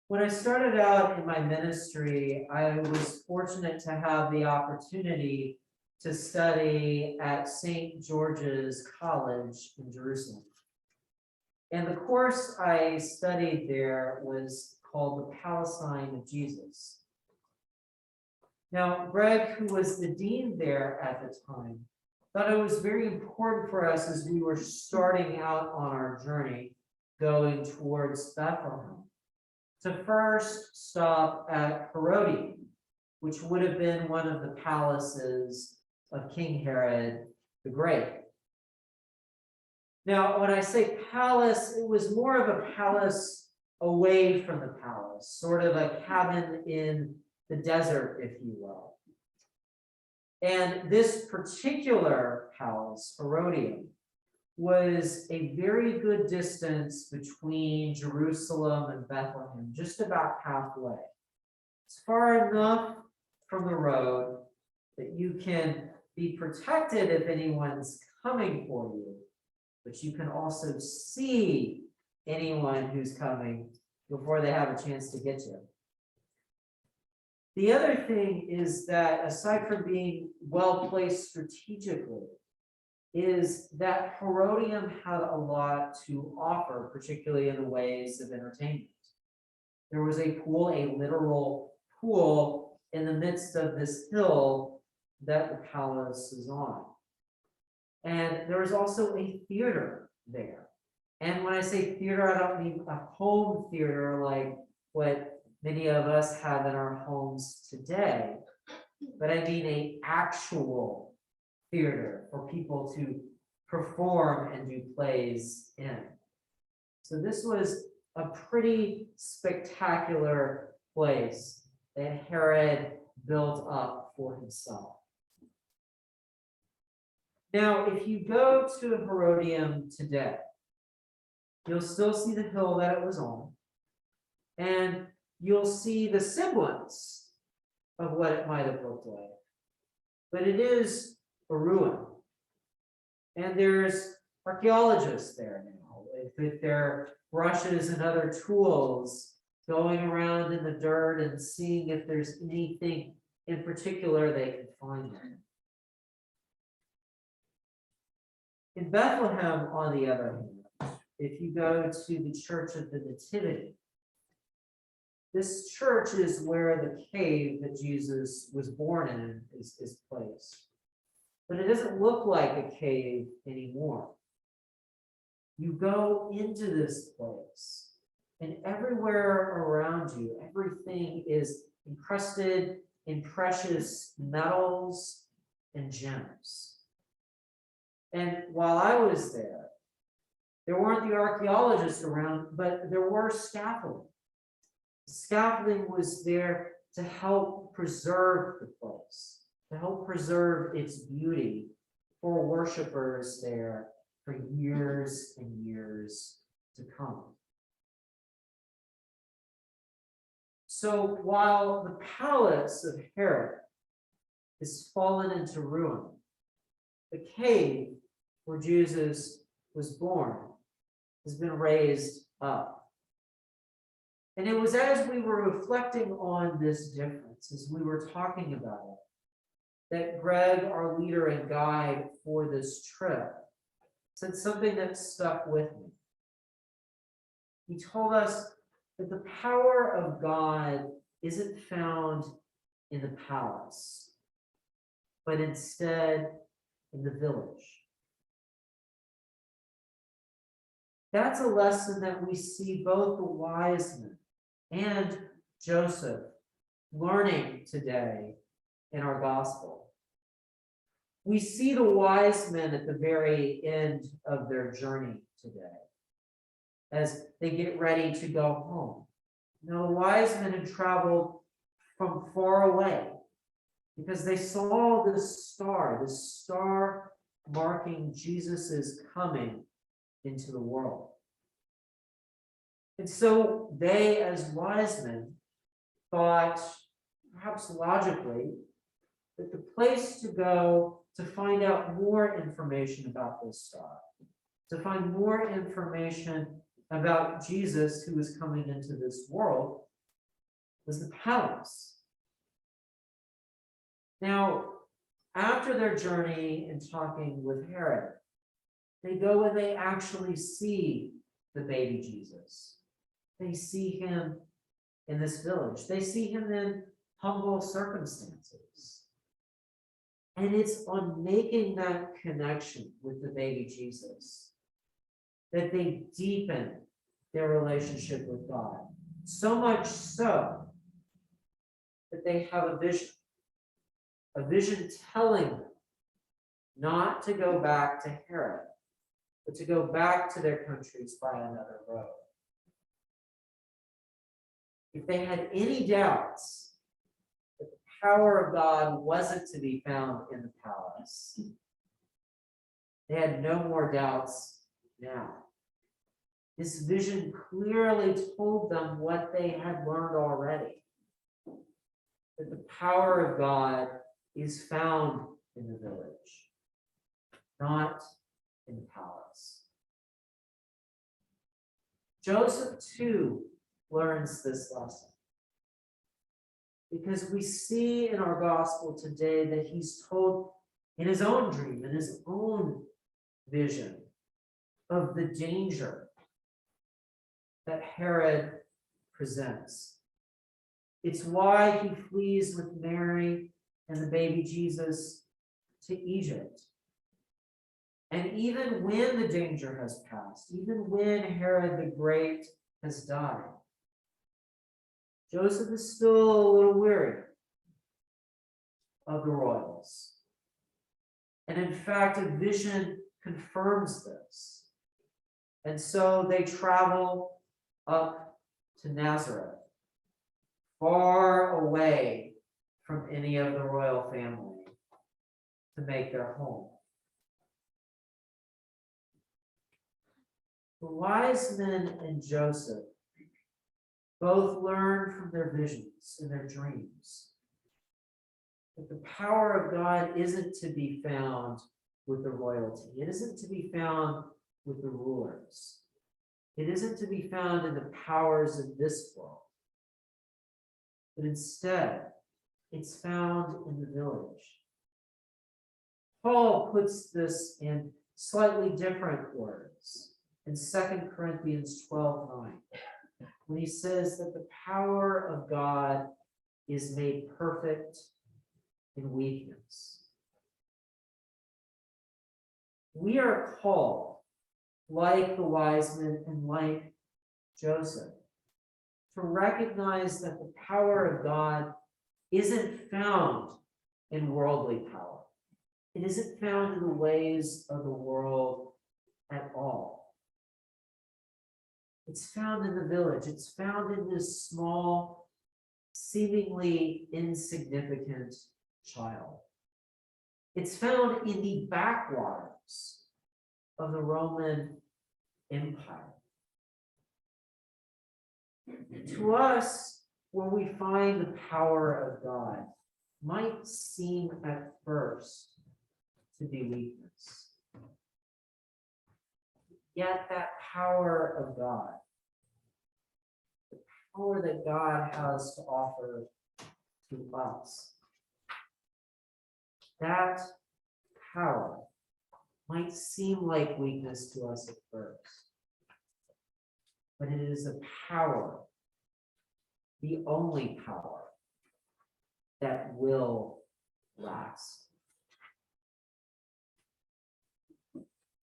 When I started out in my ministry, I was fortunate to have the opportunity to study at St. George's College in Jerusalem. And the course I studied there was called The Palestine of Jesus. Now, Greg, who was the dean there at the time, thought it was very important for us as we were starting out on our journey going towards Bethlehem to first stop at Herodium, which would have been one of the palaces of King Herod the Great. Now, when I say palace, it was more of a palace away from the palace, sort of a cabin in the desert, if you will. And this particular palace, Herodium, was a very good distance between Jerusalem and Bethlehem, just about halfway. It's far enough from the road that you can be protected if anyone's coming for you, but you can also see anyone who's coming before they have a chance to get you. The other thing is that aside from being well placed strategically, is that Herodium had a lot to offer, particularly in the ways of entertainment. There was a pool, a literal pool, in the midst of this hill that the palace is on. And there was also a theater there. And when I say theater, I don't mean a home theater like what many of us have in our homes today, but I mean an actual theater for people to perform and do plays in. So this was a pretty spectacular place that Herod built up for himself. Now, if you go to Herodium today, you'll still see the hill that it was on, and you'll see the semblance of what it might have looked like. But it is a ruin. And there's archaeologists there now with their brushes and other tools going around in the dirt and seeing if there's anything in particular they can find there. In Bethlehem, on the other hand, if you go to the Church of the Nativity, this church is where the cave that Jesus was born in is placed. But it doesn't look like a cave anymore. You go into this place, and everywhere around you, everything is encrusted in precious metals and gems. And while I was there weren't the archaeologists around, but there were scaffolding. The scaffolding was there to help preserve the place, to help preserve its beauty for worshipers there for years and years to come. So while the palace of Herod is fallen into ruin, the cave where Jesus was born has been raised up. And it was as we were reflecting on this difference, as we were talking about it, that Greg, our leader and guide for this trip, said something that stuck with me. He told us that the power of God isn't found in the palace, but instead in the village. That's a lesson that we see both the wise men and Joseph learning today in our gospel. We see the wise men at the very end of their journey today as they get ready to go home. Now, the wise men had traveled from far away because they saw this star marking Jesus's coming into the world. And so they, as wise men, thought, perhaps logically, that the place to go to find out more information about this star, to find more information about Jesus who is coming into this world, was the palace. Now, after their journey and talking with Herod, they go and they actually see the baby Jesus. They see him in this village. They see him in humble circumstances. And it's on making that connection with the baby Jesus that they deepen their relationship with God. So much so that they have a vision telling them not to go back to Herod, but to go back to their countries by another road. If they had any doubts that the power of God wasn't to be found in the palace, they had no more doubts now. This vision clearly told them what they had learned already, that the power of God is found in the village, not in the palace. Joseph, too, learns this lesson, because we see in our gospel today that he's told in his own dream, in his own vision, of the danger that Herod presents. It's why he flees with Mary and the baby Jesus to Egypt. And even when the danger has passed, even when Herod the Great has died, Joseph is still a little weary of the royals. And in fact, a vision confirms this. And so they travel up to Nazareth, far away from any of the royal family, to make their home. The wise men and Joseph both learned from their visions and their dreams that the power of God isn't to be found with the royalty. It isn't to be found with the rulers. It isn't to be found in the powers of this world. But instead, it's found in the village. Paul puts this in slightly different words in 2 Corinthians 12:9, when he says that the power of God is made perfect in weakness. We are called, like the wise men and like Joseph, to recognize that the power of God isn't found in worldly power. It isn't found in the ways of the world at all. It's found in the village. It's found in this small, seemingly insignificant child. It's found in the backwaters of the Roman Empire. To us, where we find the power of God, might seem at first to be weakness. Yet that power of God, the power that God has to offer to us, that power might seem like weakness to us at first, but it is a power, the only power, that will last.